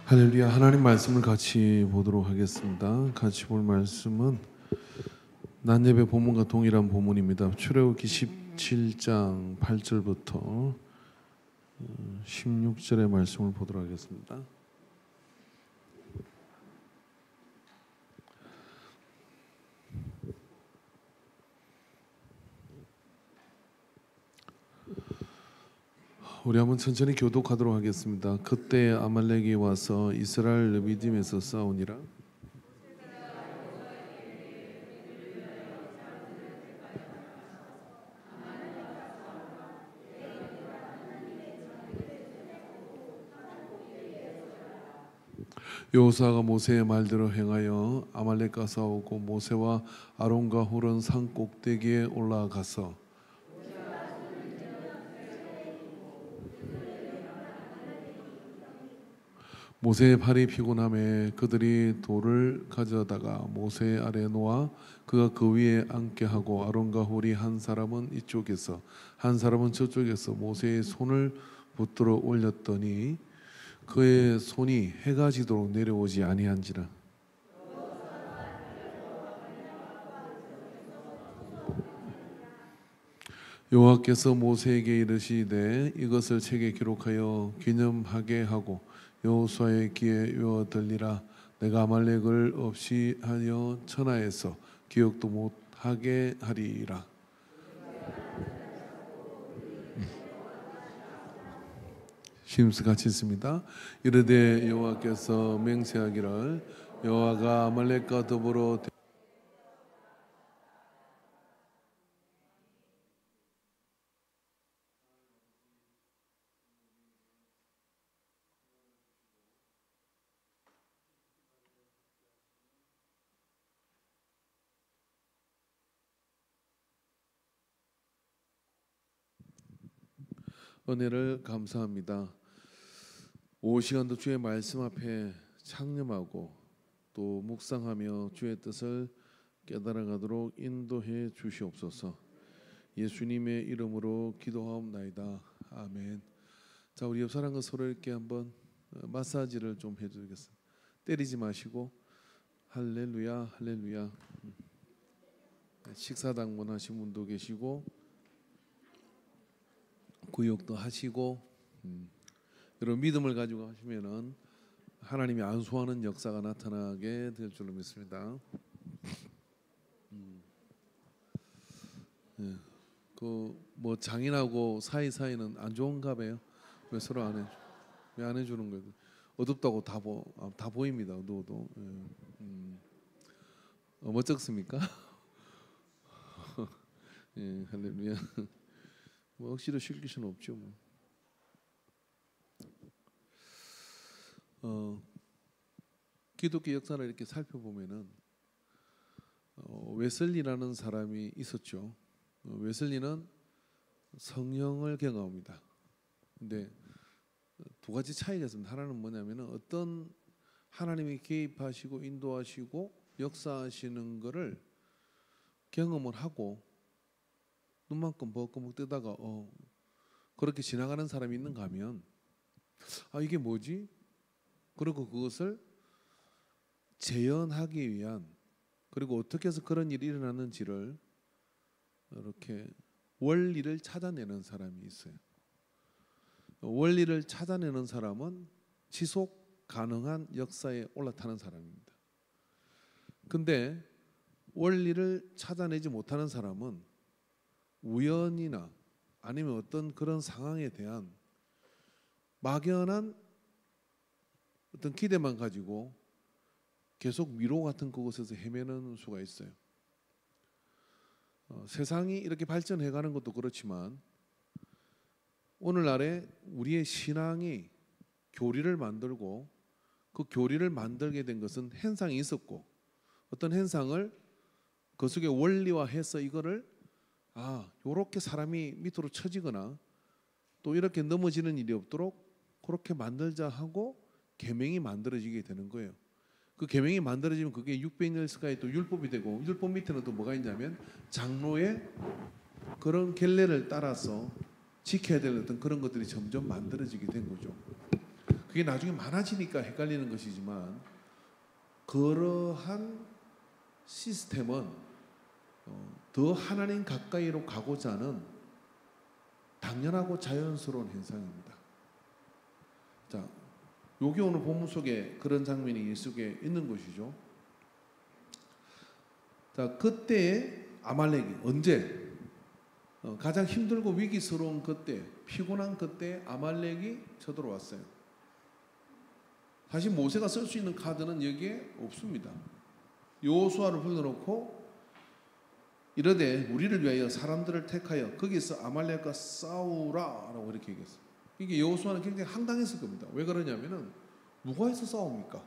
할렐루야. 하나님 말씀을 같이 보도록 하겠습니다. 같이 볼 말씀은 난예배 본문과 동일한 본문입니다. 출애굽기 17장 8절부터 16절의 말씀을 보도록 하겠습니다. 우리 한번 천천히 교독하도록 하겠습니다. 그때 아말렉이 와서 이스라엘 르비딤에서 싸우니라. 여호수아가 모세의 말대로 행하여 아말렉과 싸우고 모세와 아론과 훌은 산 꼭대기에 올라가서 모세의 팔이 피곤함에 그들이 돌을 가져다가 모세 아래 놓아 그가 그 위에 앉게 하고 아론과 훌이 한 사람은 이쪽에서 한 사람은 저쪽에서 모세의 손을 붙들어 올렸더니 그의 손이 해가 지도록 내려오지 아니한지라. 여호와께서 모세에게 이르시되 이것을 책에 기록하여 기념하게 하고 여호수아의 귀에 외워 들리라. 내가 아말렉을 없이 하여 천하에서 기억도 못하게 하리라. 심스 같이 있습니다. 이르되 여호와께서 맹세하기를 여호와가 아말렉과 더불어 은혜를 감사합니다. 오후 시간도 주의 말씀 앞에 창념하고 또 묵상하며 주의 뜻을 깨달아가도록 인도해 주시옵소서. 예수님의 이름으로 기도하옵나이다. 아멘. 자, 우리 옆 사람과 서로 이렇게 한번 마사지를 좀 해주겠습니다. 때리지 마시고 할렐루야 할렐루야. 식사당번 하신 분도 계시고 구역도 하시고 여러분 믿음을 가지고 하시면은 하나님이 안수하는 역사가 나타나게 될 줄로 믿습니다. 그 뭐 장인하고 사이는 안 좋은가 봐요. 왜 서로 안 해? 왜 안 해주는 거예요? 어둡다고 다 보입니다. 어두워도. 멋쩍습니까? 예, 할렐루야. 뭐 억지로 시킬 수는 없죠. 기독교 역사를 이렇게 살펴보면은 웨슬리라는 사람이 있었죠. 웨슬리는 성령을 경험합니다. 근데 두 가지 차이가 있습니다. 하나는 뭐냐면은 어떤 하나님이 개입하시고 인도하시고 역사하시는 것을 경험을 하고 눈만큼 버벅버벅 뜨다가 그렇게 지나가는 사람이 있는가 하면 이게 뭐지? 그리고 그것을 재현하기 위한 그리고 어떻게 해서 그런 일이 일어났는지를 이렇게 원리를 찾아내는 사람이 있어요. 원리를 찾아내는 사람은 지속 가능한 역사에 올라타는 사람입니다. 근데 원리를 찾아내지 못하는 사람은 우연이나 아니면 어떤 그런 상황에 대한 막연한 어떤 기대만 가지고 계속 미로 같은 그곳에서 헤매는 수가 있어요. 세상이 이렇게 발전해가는 것도 그렇지만 오늘날에 우리의 신앙이 교리를 만들고 그 교리를 만들게 된 것은 현상이 있었고 어떤 현상을 그 속에 원리화해서 이거를 요렇게 사람이 밑으로 처지거나 또 이렇게 넘어지는 일이 없도록 그렇게 만들자 하고 계명이 만들어지게 되는 거예요. 그 계명이 만들어지면 그게 600년ska의 또 율법이 되고 율법 밑에는 또 뭐가 있냐면 장로의 그런 겔레를 따라서 지켜야 될 어떤 그런 것들이 점점 만들어지게 된 거죠. 그게 나중에 많아지니까 헷갈리는 것이지만 그러한 시스템은 더 하나님 가까이로 가고자 하는 당연하고 자연스러운 현상입니다. 자, 여기 오늘 본문 속에 그런 장면이 예수 속에 있는 것이죠. 자, 그때 아말렉이 언제 가장 힘들고 위기스러운 그때, 피곤한 그때 아말렉이 쳐들어왔어요. 사실 모세가 쓸 수 있는 카드는 여기에 없습니다. 여호수아를 불러놓고 이르되 우리를 위하여 사람들을 택하여 거기서 아말렉과 싸우라라고 이렇게 얘기했어요. 이게 여호수아는 굉장히 황당했을 겁니다. 왜 그러냐면은 누가 해서 싸웁니까?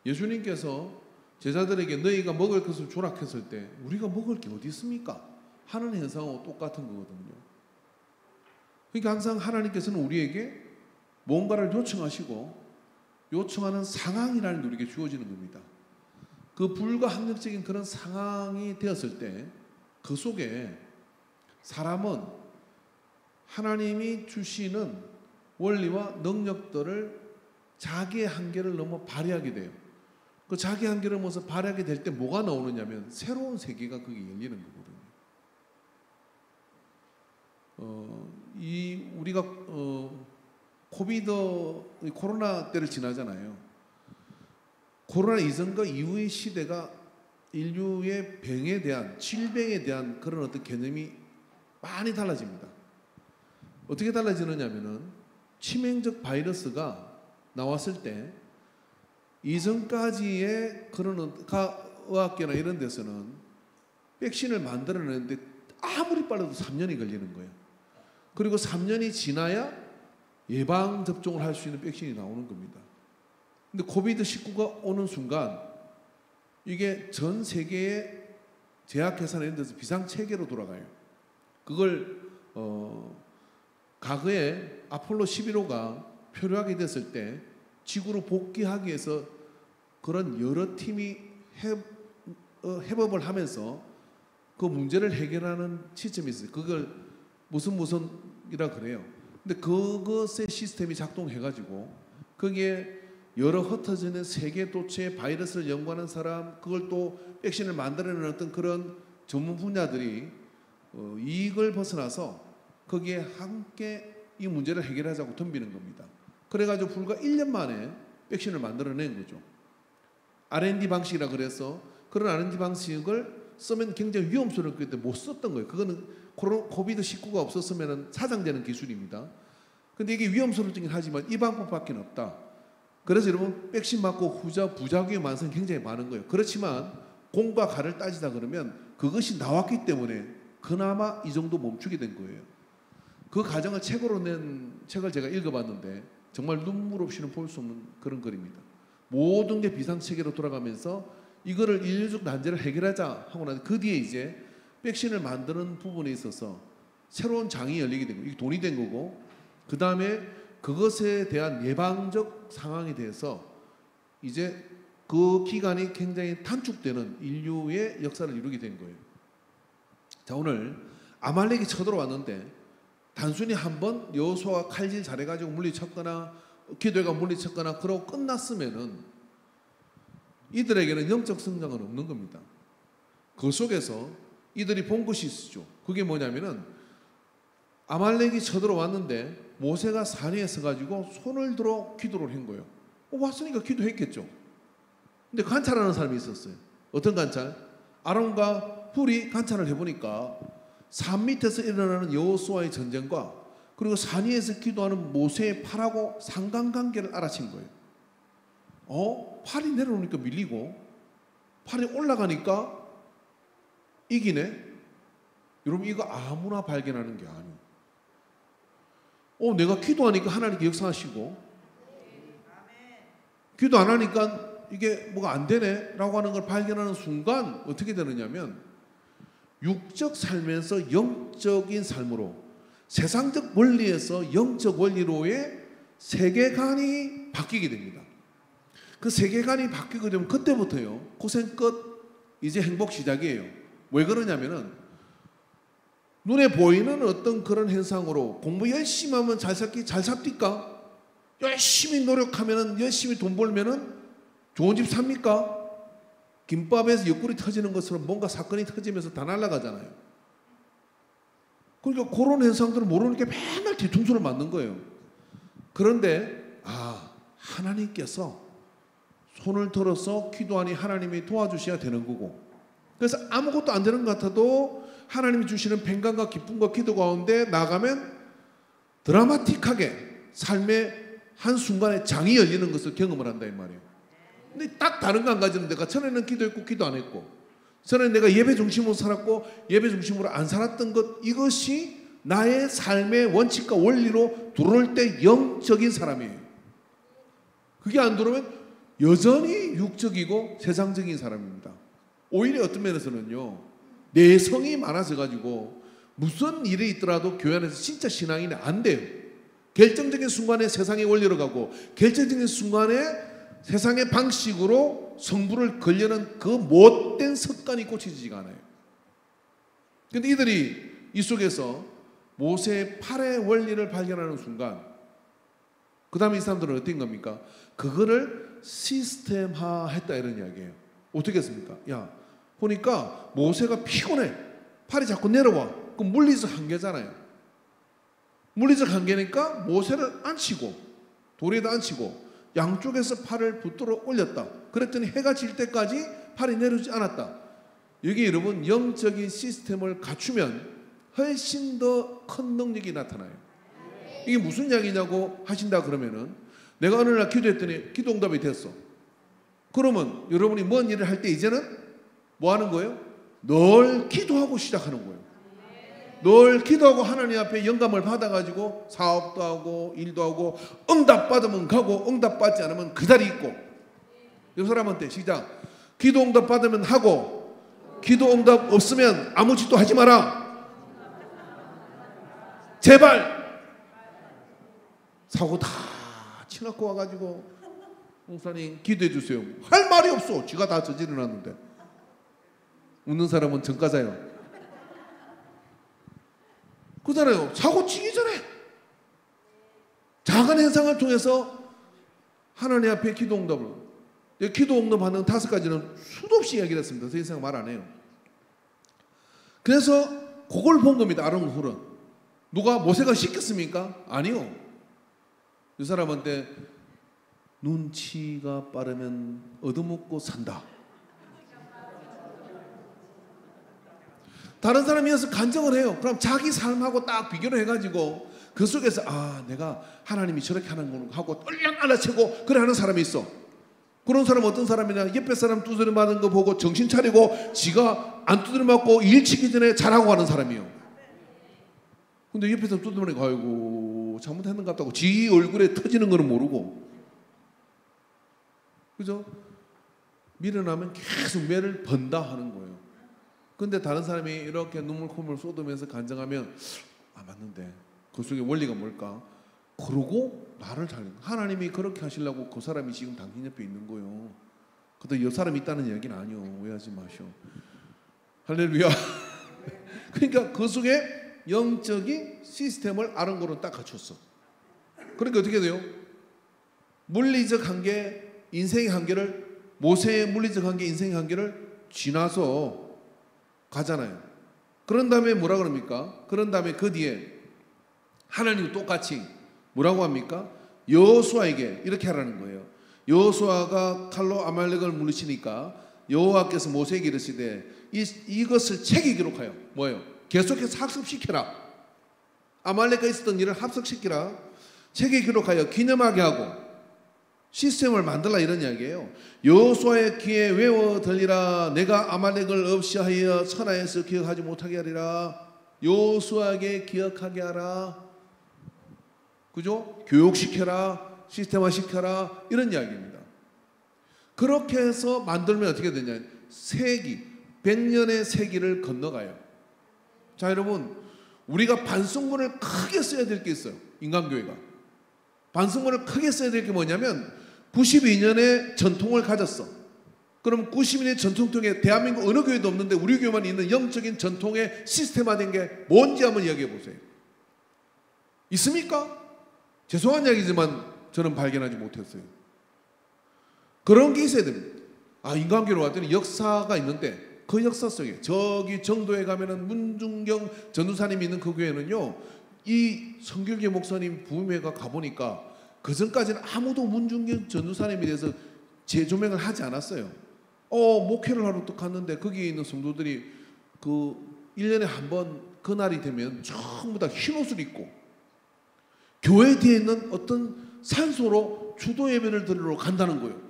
예수님께서 제자들에게 너희가 먹을 것을 주라 했을 때 우리가 먹을 게 어디 있습니까? 하는 현상하고 똑같은 거거든요. 그러니까 항상 하나님께서는 우리에게 뭔가를 요청하시고 요청하는 상황이라는 게 우리에게 주어지는 겁니다. 그 불가항력적인 그런 상황이 되었을 때 그 속에 사람은 하나님이 주시는 원리와 능력들을 자기의 한계를 넘어 발휘하게 돼요. 그 자기 한계를 넘어서 발휘하게 될 때 뭐가 나오느냐면 새로운 세계가 거기 열리는 거거든요. 우리가 코로나 때를 지나잖아요. 코로나 이전과 이후의 시대가 인류의 병에 대한 질병에 대한 그런 어떤 개념이 많이 달라집니다. 어떻게 달라지느냐면은 치명적 바이러스가 나왔을 때 이전까지의 그런 의학계나 이런 데서는 백신을 만들어내는데 아무리 빨라도 3년이 걸리는 거예요. 그리고 3년이 지나야 예방접종을 할 수 있는 백신이 나오는 겁니다. 근데 코비드19가 오는 순간 이게 전 세계의 제약회사나 이런 데서 비상체계로 돌아가요. 그걸 과거에 아폴로 11호가 표류하게 됐을 때 지구로 복귀하기 위해서 그런 여러 팀이 협업을 하면서 그 문제를 해결하는 시점이 있어요. 그걸 무슨이라 그래요. 근데 그것의 시스템이 작동해가지고 거기에 여러 흩어지는 세계 도처의 바이러스를 연구하는 사람, 그걸 또 백신을 만들어내는 어떤 그런 전문 분야들이 이익을 벗어나서 거기에 함께 이 문제를 해결하자고 덤비는 겁니다. 그래가지고 불과 1년 만에 백신을 만들어낸 거죠. R&D 방식이라 그래서 그런 R&D 방식을 쓰면 굉장히 위험스럽기 때문에 못 썼던 거예요. 그거는 코비드19가 없었으면 사장되는 기술입니다. 근데 이게 위험스럽긴 하지만 이 방법밖에 없다. 그래서 여러분 백신 맞고 부작용이 많은 굉장히 많은 거예요. 그렇지만 공과 가를 따지다 그러면 그것이 나왔기 때문에 그나마 이 정도 멈추게 된 거예요. 그 과정을 책으로 낸 책을 제가 읽어봤는데 정말 눈물 없이는 볼 수 없는 그런 글입니다. 모든 게 비상체계로 돌아가면서 이거를 인류적 난제를 해결하자 하고 나서 그 뒤에 이제 백신을 만드는 부분에 있어서 새로운 장이 열리게 된 거예요. 이게 돈이 된 거고 그 다음에 그것에 대한 예방적 상황에 대해서 이제 그 기간이 굉장히 단축되는 인류의 역사를 이루게 된 거예요. 자, 오늘 아말렉이 쳐들어왔는데 단순히 한번 여호수아가 칼질 잘해가지고 물리쳤거나 기도회가 물리쳤거나 그러고 끝났으면은 이들에게는 영적 성장은 없는 겁니다. 그 속에서 이들이 본 것이 있죠. 그게 뭐냐면은 아말렉이 쳐들어왔는데 모세가 산 위에 서가지고 손을 들어 기도를 한 거예요. 왔으니까 기도했겠죠. 근데 관찰하는 사람이 있었어요. 어떤 관찰? 아론과 훌이 관찰을 해보니까 산 밑에서 일어나는 여호수아의 전쟁과 그리고 산 위에서 기도하는 모세의 팔하고 상관관계를 알아챈 거예요. 팔이 내려오니까 밀리고 팔이 올라가니까 이기네. 여러분 이거 아무나 발견하는 게 아니에요. 내가 기도하니까 하나님께 역사하시고 기도 안 하니까 이게 뭐가 안 되네 라고 하는 걸 발견하는 순간 어떻게 되느냐면 육적 삶에서 영적인 삶으로 세상적 원리에서 영적 원리로의 세계관이 바뀌게 됩니다. 그 세계관이 바뀌게 되면 그때부터요 고생 끝 이제 행복 시작이에요. 왜 그러냐면은 눈에 보이는 어떤 그런 현상으로 공부 열심히 하면 잘 삽니까? 열심히 노력하면은, 열심히 돈 벌면은 좋은 집 삽니까? 김밥에서 옆구리 터지는 것처럼 뭔가 사건이 터지면서 다 날아가잖아요. 그러니까 그런 현상들을 모르니까 맨날 뒤통수를 맞는 거예요. 그런데 하나님께서 손을 들어서 기도하니 하나님이 도와주셔야 되는 거고, 그래서 아무것도 안 되는 것 같아도 하나님이 주시는 평강과 기쁨과 기도 가운데 나가면 드라마틱하게 삶의 한순간에 장이 열리는 것을 경험을 한다 이 말이에요. 근데 딱 다른 거 한 가지는, 내가 전에는 기도했고 기도 안 했고, 전에는 내가 예배 중심으로 살았고 예배 중심으로 안 살았던 것, 이것이 나의 삶의 원칙과 원리로 들어올 때 영적인 사람이에요. 그게 안 들어오면 여전히 육적이고 세상적인 사람입니다. 오히려 어떤 면에서는요, 내성이 많아져 가지고 무슨 일이 있더라도 교회 안에서 진짜 신앙인이 안 돼요. 결정적인 순간에 세상의 원리로 가고, 결정적인 순간에 세상의 방식으로 성부를 걸려는 그 못된 습관이 고쳐지지가 않아요. 그런데 이들이 이 속에서 모세의 팔의 원리를 발견하는 순간, 그 다음에 이 사람들은 어떤 겁니까? 그거를 시스템화했다 이런 이야기예요. 어떻게 했습니까? 야, 보니까 모세가 피곤해. 팔이 자꾸 내려와. 그럼 물리적 한계잖아요. 물리적 한계니까 모세를 앉히고, 돌에다 앉히고 양쪽에서 팔을 붙들어 올렸다. 그랬더니 해가 질 때까지 팔이 내려오지 않았다. 여기 여러분, 영적인 시스템을 갖추면 훨씬 더 큰 능력이 나타나요. 이게 무슨 이야기냐고 하신다 그러면은, 내가 어느 날 기도했더니 기도 응답이 됐어. 그러면 여러분이 뭔 일을 할 때 이제는 뭐 하는 거예요? 늘 기도하고 시작하는 거예요. 늘 기도하고 하나님 앞에 영감을 받아가지고 사업도 하고 일도 하고, 응답 받으면 가고 응답 받지 않으면 그 자리 있고. 이 사람한테 시작. 기도 응답 받으면 하고, 기도 응답 없으면 아무 짓도 하지 마라. 제발. 사고 다 치놓고 와가지고, 목사님 기도해 주세요. 할 말이 없어. 지가 다 저질러놨는데. 웃는 사람은 전과자예요. 그잖아요. 사고 치기 전에 작은 현상을 통해서 하나님 앞에 기도 응답을, 기도 응답하는 5가지는 수도 없이 이야기를 했습니다. 더 이상 말 안 해요. 그래서 그걸 본 겁니다. 아론 훌은. 누가 모세가 시켰습니까? 아니요. 이 사람한테 눈치가 빠르면 얻어먹고 산다. 다른 사람이어서 간증을 해요. 그럼 자기 삶하고 딱 비교를 해가지고 그 속에서 내가 하나님이 저렇게 하는 거 하고 떨랑 알아채고 그래 하는 사람이 있어. 그런 사람 어떤 사람이냐? 옆에 사람 두드려 맞는 거 보고 정신 차리고 지가 안 두드려 맞고 일 치기 전에 잘하고 가는 사람이에요. 근데 옆에서 두드려 맞고 아이고 잘못했는 것 같다고 지 얼굴에 터지는 거는 모르고, 그죠? 밀어나면 계속 매를 번다 하는 거예요. 근데 다른 사람이 이렇게 눈물 콧물 쏟으면서 간증하면 맞는데 그 속에 원리가 뭘까? 그러고 나를 잘, 하나님이 그렇게 하시려고 그 사람이 지금 당신 옆에 있는 거예요. 근데 이 사람이 있다는 이야기는 아니요. 오해하지 마시오. 할렐루야. 그러니까 그 속에 영적인 시스템을 아론고는 딱 갖췄어. 그러니까 어떻게 돼요? 물리적 한계, 인생의 한계를, 모세의 물리적 한계, 인생의 한계를 지나서 가잖아요. 그런 다음에 뭐라 그럽니까? 그런 다음에 그 뒤에 하나님이 똑같이 뭐라고 합니까? 여호수아에게 이렇게 하라는 거예요. 여호수아가 칼로 아말렉을 물리치니까 여호와께서 모세에게 이르시되 이것을 책에 기록하여 뭐예요? 계속해서 학습시켜라. 아말렉과 있었던 일을 합석시키라. 책에 기록하여 기념하게 하고 시스템을 만들라 이런 이야기예요. 여호수아의 귀에 외워 들리라. 내가 아말렉을 없이 하여 천하에서 기억하지 못하게 하리라. 여호수아에게 기억하게 하라. 그죠? 교육시켜라. 시스템화시켜라. 이런 이야기입니다. 그렇게 해서 만들면 어떻게 되냐? 세기, 100년의 세기를 건너가요. 자, 여러분, 우리가 반성문을 크게 써야 될 게 있어요. 인간교회가 반성문을 크게 써야 될 게 뭐냐면 92년의 전통을 가졌어. 그럼 92년의 전통 중에 대한민국 어느 교회도 없는데 우리 교회만 있는 영적인 전통의 시스템화된 게 뭔지 한번 이야기해 보세요. 있습니까? 죄송한 이야기지만 저는 발견하지 못했어요. 그런 게 있어야 됩니다. 인간계로 왔더니 역사가 있는데 그 역사 속에 저기 정도에 가면은 문중경 전도사님이 있는 그 교회는요, 이 성길교 목사님 부임회가 가보니까 그 전까지는 아무도 문중경 전도사님에 대해서 재조명을 하지 않았어요. 목회를 하러 또 갔는데 거기에 있는 성도들이 그 1년에 한 번 그날이 되면 전부 다 흰 옷을 입고 교회 뒤에 있는 어떤 산소로 주도 예배를 드리러 간다는 거예요.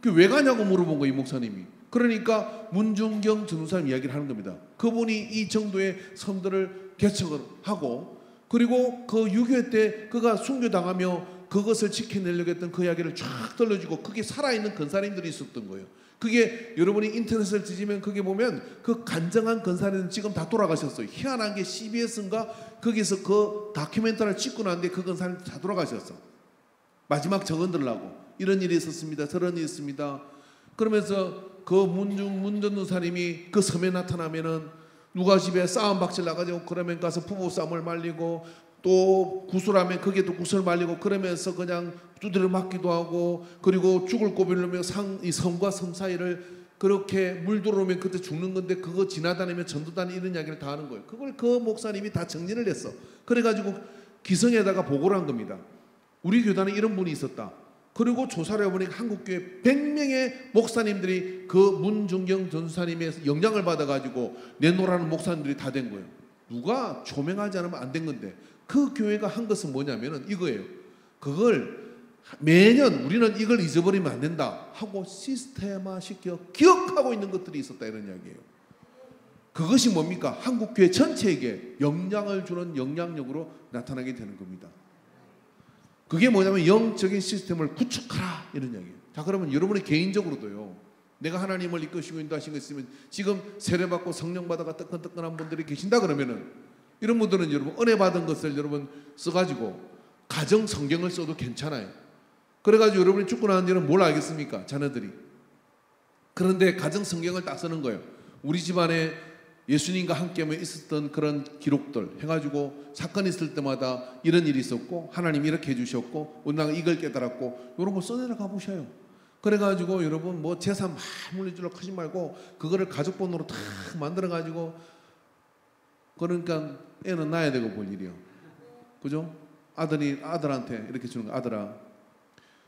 그 왜 가냐고 물어본 거예요, 이 목사님이. 그러니까 문중경 전도사님 이야기를 하는 겁니다. 그분이 이 정도의 섬들을 개척을 하고, 그리고 그 6.25 때 그가 순교당하며 그것을 지켜내려고 했던 그 이야기를 쫙 들려주고, 그게 살아있는 근사님들이 있었던 거예요. 그게 여러분이 인터넷을 뒤지면 그게 보면 그 간증한 근사님은 지금 다 돌아가셨어요. 희한한 게 CBS인가 거기서 그 다큐멘터리를 찍고 났는데 그 근사님 다 돌아가셨어. 마지막 정언 들라고 이런 일이 있었습니다, 저런 일이 있습니다. 그러면서 그 문전도사님이 그 섬에 나타나면은 누가 집에 싸움 박질 나가지고 그러면 가서 부부 싸움을 말리고, 또 구슬하면 거기에 또 구슬 말리고, 그러면서 그냥 두드려 맞기도 하고, 그리고 죽을 고비를 누르며 이 섬과 섬 사이를 그렇게 물 들어오면 그때 죽는 건데 그거 지나다니면 전도단 이런 이야기를 다 하는 거예요. 그걸 그 목사님이 다 정리를 했어. 그래가지고 기성에다가 보고를 한 겁니다. 우리 교단에 이런 분이 있었다. 그리고 조사를 해보니까 한국교회 100명의 목사님들이 그 문중경 전도사님의 영향을 받아가지고 내노라는 목사님들이 다 된 거예요. 누가 조명하지 않으면 안 된 건데, 그 교회가 한 것은 뭐냐면은 이거예요. 그걸 매년 우리는 이걸 잊어버리면 안 된다 하고 시스템화시켜 기억하고 있는 것들이 있었다, 이런 이야기예요. 그것이 뭡니까? 한국교회 전체에게 영향을 주는 영향력으로 나타나게 되는 겁니다. 그게 뭐냐면 영적인 시스템을 구축하라, 이런 이야기예요. 자, 그러면 여러분이 개인적으로도요, 내가 하나님을 이끄시고 인도하신 것 있으면, 지금 세례받고 성령 받아가 뜨끈뜨끈한 분들이 계신다 그러면은, 이런 분들은 여러분 은혜 받은 것을 여러분 써가지고 가정 성경을 써도 괜찮아요. 그래가지고 여러분이 죽고 나는 뒤는 뭘 알겠습니까, 자녀들이. 그런데 가정 성경을 딱 쓰는 거예요. 우리 집안에 예수님과 함께 있었던 그런 기록들 해가지고 사건이 있을 때마다 이런 일이 있었고 하나님이 이렇게 해주셨고 우리나라가 이걸 깨달았고, 이런 거 써내려 가보셔요. 그래가지고 여러분 뭐 재산 막 물려주려고 하지 말고 그거를 가족번호로 다 만들어가지고, 그러니까 애는 낳아야 되고 볼 일이요. 그죠? 아들한테 이렇게 주는 거. 아들아,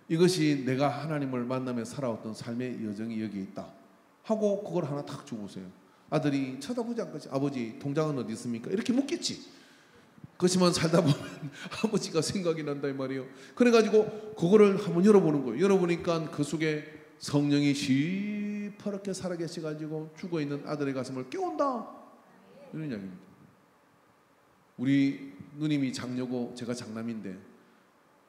이것이 내가 하나님을 만나며 살아왔던 삶의 여정이 여기 있다 하고 그걸 하나 탁 주고세요. 아들이 쳐다보지 않겠지. 아버지 통장은 어디 있습니까? 이렇게 묻겠지. 그렇지만 살다 보면 아버지가 생각이 난다 이 말이에요. 그래가지고 그거를 한번 열어보는 거예요. 열어보니까 그 속에 성령이 시퍼렇게 살아계셔가지고 죽어있는 아들의 가슴을 깨운다, 이런 이야기입니다. 우리 누님이 장녀고 제가 장남인데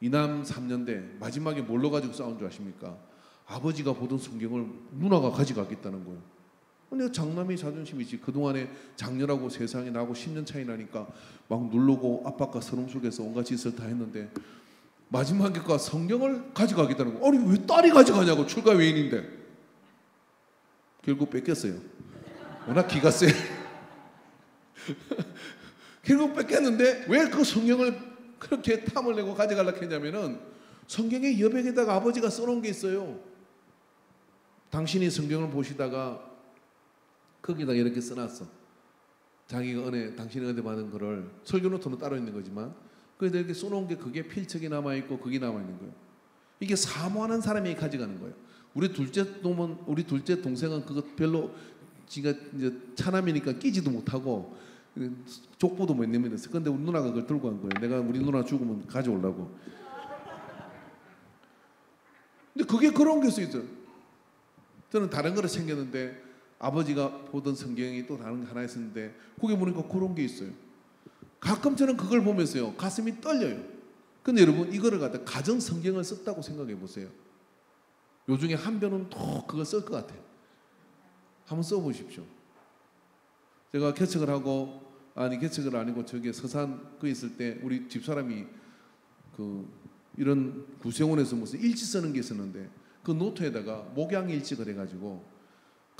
이남 3년대 마지막에 뭘로 가지고 싸운 줄 아십니까? 아버지가 보던 성경을 누나가 가져가겠다는 거예요. 근데 장남이 자존심이지. 그동안에 장녀라고 세상에 나하고 10년 차이 나니까 막 누르고 압박과 서름 속에서 온갖 짓을 다 했는데, 마지막에 성경을 가져가겠다는 거. 아니 왜 딸이 가져가냐고, 출가 외인인데. 결국 뺏겼어요. 워낙 기가 세. 결국 뺏겼는데 왜 그 성경을 그렇게 탐을 내고 가져가려고 했냐면은, 성경의 여백에다가 아버지가 써놓은 게 있어요. 당신이 성경을 보시다가 거기다가 이렇게 써놨어. 자기가 당신이 은혜 받은 거를, 설교 노트는 따로 있는 거지만 거기다 이렇게 써놓은 게, 그게 필책이 남아있고 그게 남아있는 거예요. 이게 사모하는 사람이 가져가는 거예요. 우리 둘째 동생은 그거 별로, 지가 이제 차남이니까 끼지도 못하고 족보도 못 내밀었어. 근데 우리 누나가 그걸 들고 간 거예요. 내가 우리 누나 죽으면 가져오려고. 근데 그게 그런 게 있어요. 저는 다른 거를 챙겼는데 아버지가 보던 성경이 또 다른 게 하나 있었는데, 거기 보니까 그런 게 있어요. 가끔 저는 그걸 보면서요 가슴이 떨려요. 근데 여러분 이거를 갖다 가정 성경을 썼다고 생각해 보세요. 요중에 한 변은 또 그걸 쓸 것 같아요. 한번 써보십시오. 제가 개척을 하고, 개척을 아니고 저기 서산 그 있을 때 우리 집사람이 이런 구세원에서 무슨 일지 쓰는 게 있었는데, 그 노트에다가 목양일지 그래가지고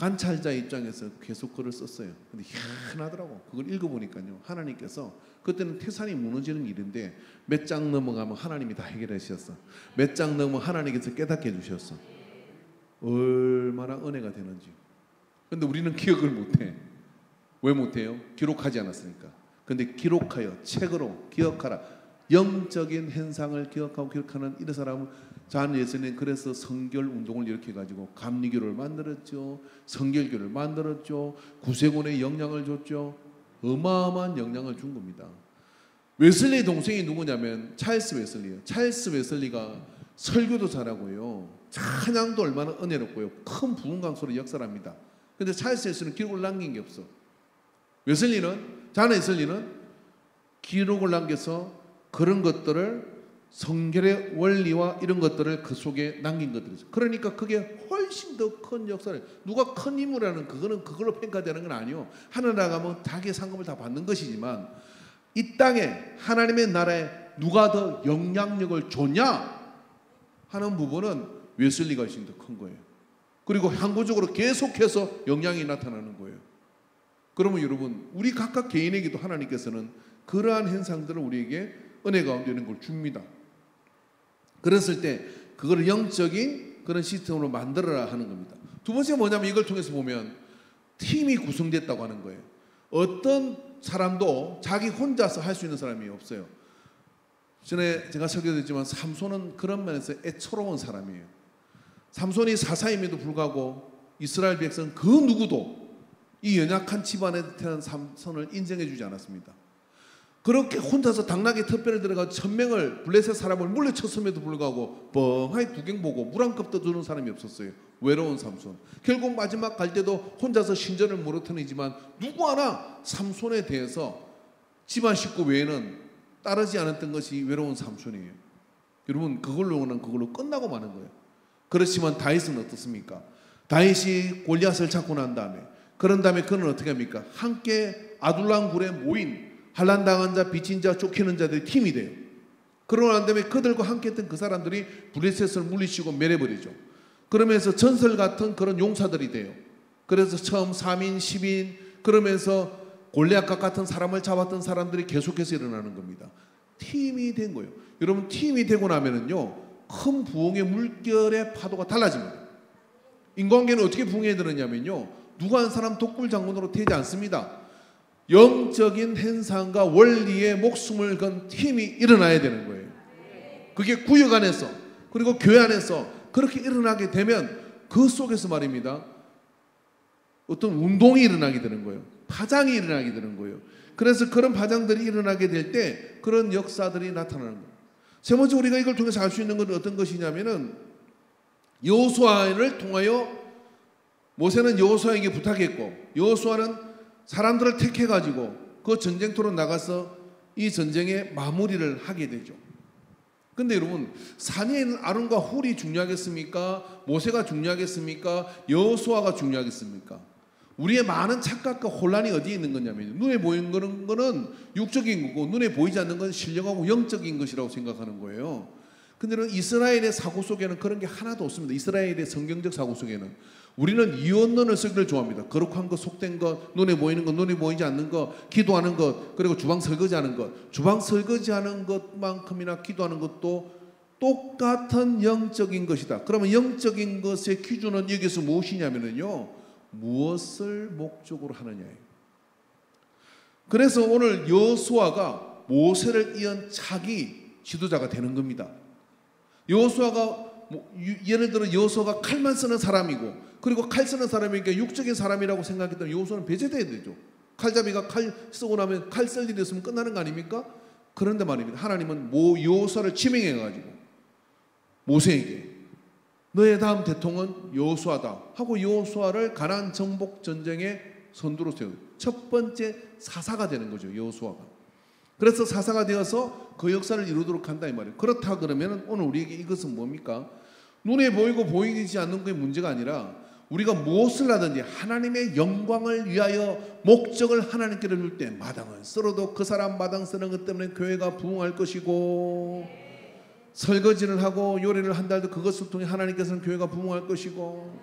관찰자 입장에서 계속 글을 썼어요. 근데 희한하더라고. 그걸 읽어보니까요, 하나님께서 그때는 태산이 무너지는 일인데 몇 장 넘어가면 하나님이 다 해결해 주셨어. 몇 장 넘으면 하나님께서 깨닫게 해주셨어. 얼마나 은혜가 되는지. 근데 우리는 기억을 못해. 왜 못해요? 기록하지 않았으니까. 근데 기록하여 책으로 기억하라. 영적인 현상을 기억하고 기록하는 이런 사람은 잔 예수님 그래서 성결 운동을 이렇게 가지고 감리교를 만들었죠. 성결교를 만들었죠. 구세군에 영향을 줬죠. 어마어마한 영향을 준 겁니다. 웨슬리 동생이 누구냐면 찰스 웨슬리예요. 찰스 웨슬리가 설교도 잘하고요, 찬양도 얼마나 은혜롭고요, 큰 부흥 강소로 역사합니다. 근데 찰스 웨슬리는 기록을 남긴 게 없어. 잔 웨슬리는 기록을 남겨서 그런 것들을 성결의 원리와 이런 것들을 그 속에 남긴 것들이죠. 그러니까 그게 훨씬 더 큰 역사를, 누가 큰 인물이라는 그거는 그걸로 평가되는 건 아니요. 하늘 나가면 자기의 상급을 다 받는 것이지만 이 땅에 하나님의 나라에 누가 더 영향력을 줬냐 하는 부분은 웨슬리가 훨씬 더 큰 거예요. 그리고 항구적으로 계속해서 영향이 나타나는 거예요. 그러면 여러분, 우리 각각 개인에게도 하나님께서는 그러한 현상들을 우리에게 은혜 가운데 있는 걸 줍니다. 그랬을 때 그걸 영적인 그런 시스템으로 만들어라 하는 겁니다. 두 번째가 뭐냐면 이걸 통해서 보면 팀이 구성됐다고 하는 거예요. 어떤 사람도 자기 혼자서 할 수 있는 사람이 없어요. 전에 제가 설교했지만 삼손은 그런 면에서 애처로운 사람이에요. 삼손이 사사임에도 불구하고 이스라엘 백성 그 누구도 이 연약한 집안에 태어난 삼손을 인정해 주지 않았습니다. 그렇게 혼자서 당나귀 텃밭에 들어가 1000명을 블레셋 사람을 물리쳤음에도 불구하고 뻥하니 구경 보고 물 한 컵도 주는 사람이 없었어요. 외로운 삼손. 결국 마지막 갈 때도 혼자서 신전을 무너뜨리지만 누구 하나 삼손에 대해서 집안 식구 외에는 따르지 않았던 것이 외로운 삼손이에요. 여러분, 그걸로 끝나고 마는 거예요. 그렇지만 다윗은 어떻습니까? 다윗이 골리앗을 잡고 난 다음에, 그런 다음에 그는 어떻게 합니까? 함께 아둘람 굴에 모인 환난당한 자, 빚진 자, 쫓기는 자들이 팀이 돼요. 그러고 난 다음에 그들과 함께 했던 그 사람들이 블레셋을 물리치고 멸해버리죠. 그러면서 전설 같은 그런 용사들이 돼요. 그래서 처음 3인, 10인 그러면서 골리앗과 같은 사람을 잡았던 사람들이 계속해서 일어나는 겁니다. 팀이 된 거예요. 여러분, 팀이 되고 나면은요, 큰 부흥의 물결의 파도가 달라집니다. 인간관계는 어떻게 부흥해 드느냐면요, 누가 한 사람 독불장군으로 되지 않습니다. 영적인 현상과 원리에 목숨을 건 팀이 일어나야 되는 거예요. 그게 구역 안에서 그리고 교회 안에서 그렇게 일어나게 되면 그 속에서 말입니다, 어떤 운동이 일어나게 되는 거예요. 파장이 일어나게 되는 거예요. 그래서 그런 파장들이 일어나게 될 때 그런 역사들이 나타나는 거예요. 세 번째, 우리가 이걸 통해서 알 수 있는 건 어떤 것이냐면은, 여호수아를 통하여 모세는 여호수아에게 부탁했고 여호수아는 사람들을 택해가지고 그 전쟁터로 나가서 이 전쟁의 마무리를 하게 되죠. 근데 여러분, 산에 있는 아론과 훌이 중요하겠습니까? 모세가 중요하겠습니까? 여호수아가 중요하겠습니까? 우리의 많은 착각과 혼란이 어디에 있는 거냐면, 눈에 보이는 거는 육적인 거고 눈에 보이지 않는 건 신령하고 영적인 것이라고 생각하는 거예요. 근데 이스라엘의 사고 속에는 그런 게 하나도 없습니다. 이스라엘의 성경적 사고 속에는 우리는 이원론을 쓰기를 좋아합니다. 거룩한 것, 속된 것, 눈에 보이는 것, 눈에 보이지 않는 것, 기도하는 것, 그리고 주방 설거지하는 것. 주방 설거지하는 것만큼이나 기도하는 것도 똑같은 영적인 것이다. 그러면 영적인 것의 기준은 여기서 무엇이냐면요, 무엇을 목적으로 하느냐예요. 그래서 오늘 여호수아가 모세를 이은 차기 지도자가 되는 겁니다. 여호수아가 예를 들어 여호수아가 칼만 쓰는 사람이고, 그리고 칼 쓰는 사람이니까 육적인 사람이라고 생각했다면 여호수아는 배제돼야 되죠. 칼잡이가 칼 쓰고 나면 칼 쓸 일이 있으면 끝나는 거 아닙니까? 그런데 말입니다, 하나님은 여호수아를 지명해가지고 모세에게 너의 다음 대통령은 여호수아다 하고 여호수아를 가나안 정복 전쟁의 선두로 세우고 첫 번째 사사가 되는 거죠, 여호수아가. 그래서 사사가 되어서 그 역사를 이루도록 한다 이 말이에요. 그렇다 그러면 오늘 우리에게 이것은 뭡니까? 눈에 보이고 보이지 않는 게 문제가 아니라 우리가 무엇을 하든지 하나님의 영광을 위하여 목적을 하나님께 줄 때 마당을 쓸어도 그 사람 마당 쓰는 것 때문에 교회가 부흥할 것이고, 설거지를 하고 요리를 한다 해도 그것을 통해 하나님께서는 교회가 부흥할 것이고,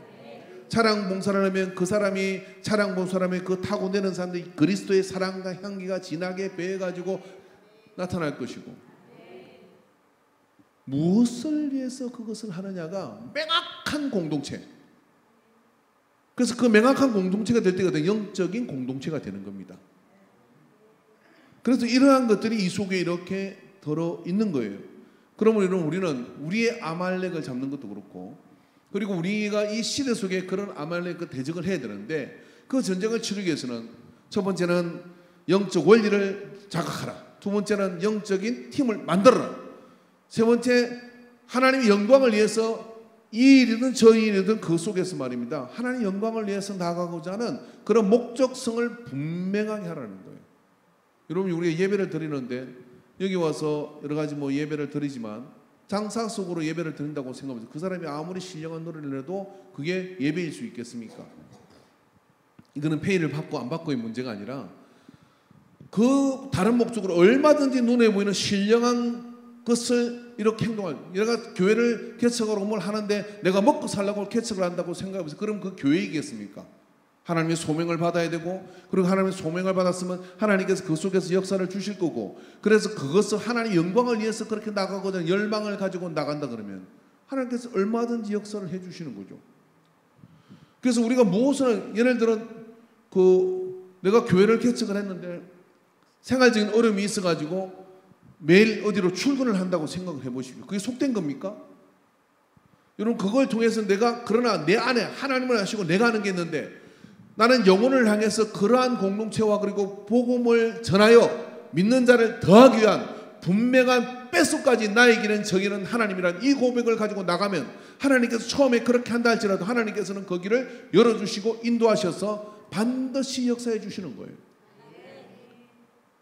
차량 봉사를 하면 그 사람이 차량 봉사를 그 타고 내는 사람들이 그리스도의 사랑과 향기가 진하게 배해가지고 나타날 것이고, 무엇을 위해서 그것을 하느냐가 명확한 공동체. 그래서 그 명확한 공동체가 될 때가 영적인 공동체가 되는 겁니다. 그래서 이러한 것들이 이 속에 이렇게 들어 있는 거예요. 그러면 여러분, 우리는 우리의 아말렉을 잡는 것도 그렇고, 그리고 우리가 이 시대 속에 그런 아말렉 대적을 해야 되는데, 그 전쟁을 치르기 위해서는 첫 번째는 영적 원리를 자각하라. 두 번째는 영적인 팀을 만들어라. 세 번째, 하나님의 영광을 위해서 이 일이든 저 일이든 그 속에서 말입니다, 하나님의 영광을 위해서 나아가고자 하는 그런 목적성을 분명하게 하라는 거예요. 여러분, 우리가 예배를 드리는데 여기 와서 여러 가지 예배를 드리지만 장사 속으로 예배를 드린다고 생각하면서 그 사람이 아무리 신령한 노래를 해도 그게 예배일 수 있겠습니까? 이거는 페이를 받고 안 받고의 문제가 아니라 그 다른 목적으로 얼마든지 눈에 보이는 신령한 것을 이렇게 행동할, 내가 교회를 개척하러 뭘 하는데 내가 먹고 살려고 개척을 한다고 생각하면서, 그럼 그 교회이겠습니까? 하나님의 소명을 받아야 되고, 그리고 하나님의 소명을 받았으면 하나님께서 그 속에서 역사를 주실 거고, 그래서 그것을 하나님의 영광을 위해서 그렇게 나가거든 열망을 가지고 나간다 그러면 하나님께서 얼마든지 역사를 해주시는 거죠. 그래서 우리가 무엇을, 예를 들어 내가 교회를 개척을 했는데 생활적인 어려움이 있어가지고 매일 어디로 출근을 한다고 생각을 해보십시오. 그게 속된 겁니까? 여러분, 그걸 통해서 내가, 그러나 내 안에 하나님을 아시고 내가 하는 게 있는데, 나는 영혼을 향해서 그러한 공동체와 그리고 복음을 전하여 믿는 자를 더하기 위한 분명한 뼛속까지 나의 길은 저기는 하나님이란 이 고백을 가지고 나가면, 하나님께서 처음에 그렇게 한다 할지라도 하나님께서는 그 길을 열어주시고 인도하셔서 반드시 역사해 주시는 거예요.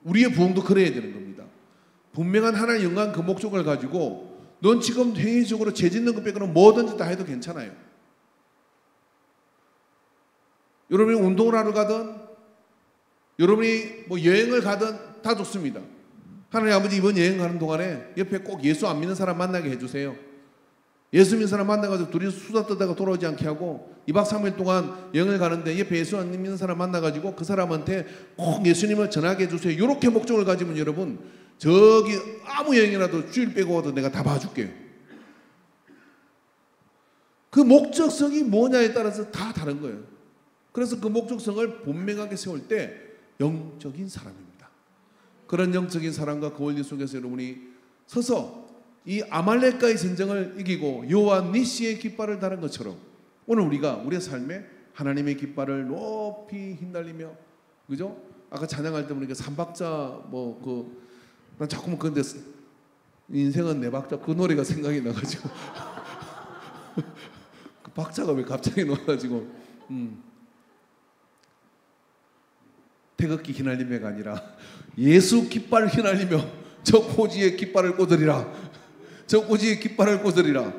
우리의 부흥도 그래야 되는 겁니다. 분명한 하나님의 영광 그 목적을 가지고 넌 지금 행위적으로 죄 짓는 것 빼고는 뭐든지 다 해도 괜찮아요. 여러분이 운동을 하러 가든 여러분이 여행을 가든 다 좋습니다. 하나님 아버지, 이번 여행 가는 동안에 옆에 꼭 예수 안 믿는 사람 만나게 해주세요. 예수 믿는 사람 만나가지고 둘이 수다 떠다가 돌아오지 않게 하고, 2박 3일 동안 여행을 가는데 옆에 예수 안 믿는 사람 만나가지고 그 사람한테 꼭 예수님을 전하게 해주세요. 이렇게 목적을 가지면 여러분, 저기 아무 여행이라도 주일 빼고 와도 내가 다 봐줄게요. 그 목적성이 뭐냐에 따라서 다 다른 거예요. 그래서 그 목적성을 분명하게 세울 때 영적인 사람입니다. 그런 영적인 사람과 그 원리 속에서 여러분이 서서 이 아말렉과의 전쟁을 이기고 여호와 니시의 깃발을 다른 것처럼, 오늘 우리가 우리의 삶에 하나님의 깃발을 높이 휘날리며, 그죠? 아까 찬양할 때 보니까 삼박자 난 자꾸만 그런데 인생은 네 박자 그 노래가 생각이 나가지고 그 박자가 왜 갑자기 나와가지고 태극기 휘날림매가 아니라 예수 깃발 휘날리며 저 고지의 깃발을 꽂으리라, 저 고지의 깃발을 꽂으리라.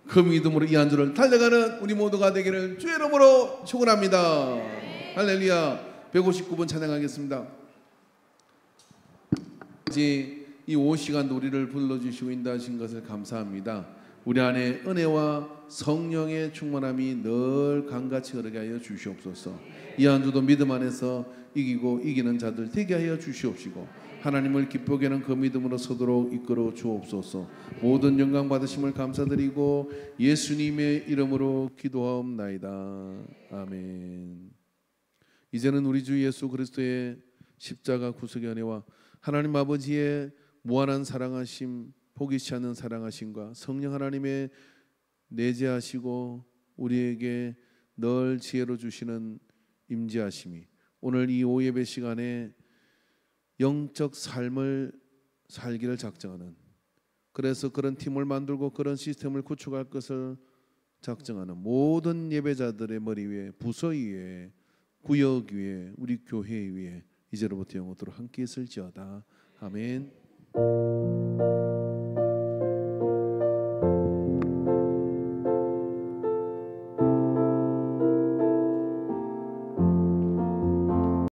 그 믿음으로 이 한 주를 달려가는 우리 모두가 되기를 주의 이름으로 축원합니다. 할렐루야. 159번 찬양하겠습니다. 이 오후 시간도 우리를 불러주시고 인도하신 것을 감사합니다. 우리 안에 은혜와 성령의 충만함이 늘 강같이 흐르게 하여 주시옵소서. 이 한 주도 믿음 안에서 이기고 이기는 자들 되게 하여 주시옵시고, 하나님을 기쁘게 하는 그 믿음으로 서도록 이끌어 주옵소서. 모든 영광 받으심을 감사드리고 예수님의 이름으로 기도하옵나이다. 아멘. 이제는 우리 주 예수 그리스도의 십자가 구속의 은혜와 하나님 아버지의 무한한 사랑하심, 포기치 않는 사랑하심과 성령 하나님의 내재하시고 우리에게 늘 지혜로 주시는 임재하심이 오늘 이 오예배 시간에 영적 삶을 살기를 작정하는, 그래서 그런 팀을 만들고 그런 시스템을 구축할 것을 작정하는 모든 예배자들의 머리 위에, 부서 위에, 구역 위에, 우리 교회 위에 이제로부터 영원토록 함께 있을지어다. 아멘.